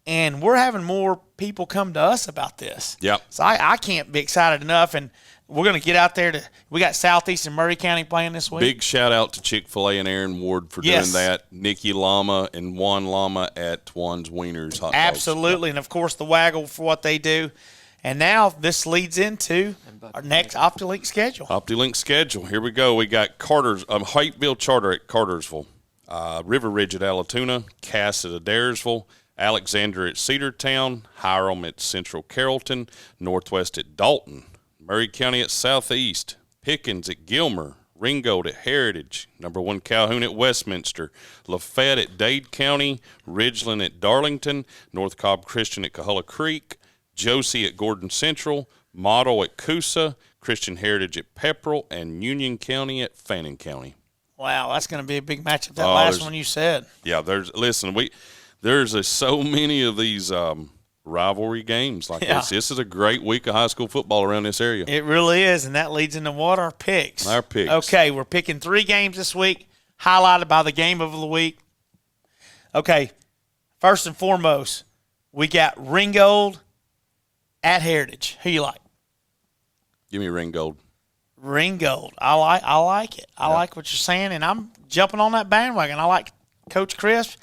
and we're having more people come to us about this. Yep. So I can't be excited enough, and we're going to get out there. We got Southeast and Murray County playing this week. Big shout-out to Chick-fil-A and Aaron Ward for doing that. Nikki Lama and Juan Lama at Juan's Wieners Hot Dogs. Absolutely, and, of course, the Waggle for what they do. And now this leads into our next OptiLink schedule. OptiLink schedule. Here we go. We got Hapeville Charter at Cartersville, River Ridge at Allatoona, Cass at Adairsville, Alexander at Cedartown, Hiram at Central Carrollton, Northwest at Dalton, Murray County at Southeast, Pickens at Gilmer, Ringgold at Heritage, number 1 Calhoun at Westminster, Lafayette at Dade County, Ridgeland at Darlington, North Cobb Christian at Coahulla Creek, Josie at Gordon Central, Model at Coosa, Christian Heritage at Pepperell, and Union County at Fannin County. Wow, that's going to be a big matchup. That last one you said. Yeah, there's so many of these rivalry games like this. This is a great week of high school football around this area. It really is, and that leads into what? Our picks. Our picks. Okay, we're picking 3 games this week, highlighted by the game of the week. Okay, first and foremost, we got Ringgold at Heritage. Who you like? Give me Ringgold. Ringgold. I like it. I like what you're saying, and I'm jumping on that bandwagon. I like Coach Crisp.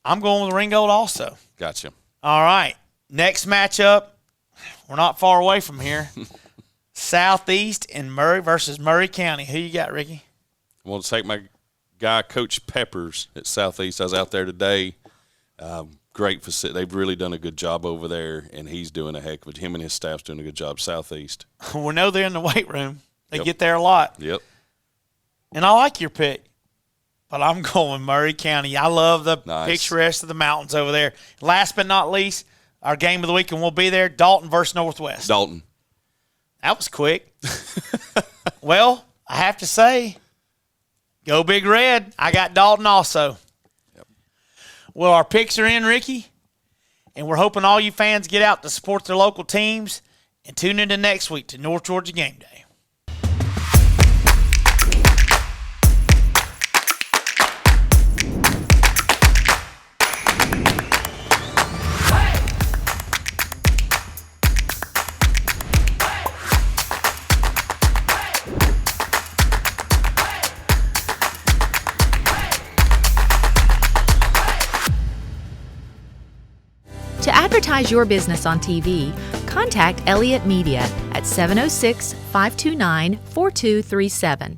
I'm going with Ringgold also. Gotcha. All right. Next matchup, we're not far away from here. Southeast and Murray versus Murray County. Who you got, Ricky? I want to take my guy, Coach Peppers at Southeast. I was out there today. Great facility. They've really done a good job over there, and he's doing a heck of it. Him and his staff's doing a good job. Southeast. We know they're in the weight room. They get there a lot. Yep. And I like your pick, but I'm going Murray County. I love the picturesque of the mountains over there. Last but not least, our game of the week, and we'll be there, Dalton versus Northwest. Dalton. That was quick. Well, I have to say, go Big Red. I got Dalton also. Yep. Well, our picks are in, Ricky, and we're hoping all you fans get out to support their local teams and tune into next week to North Georgia Game Day. To advertise your business on TV, contact Elliott Media at 706-529-4237.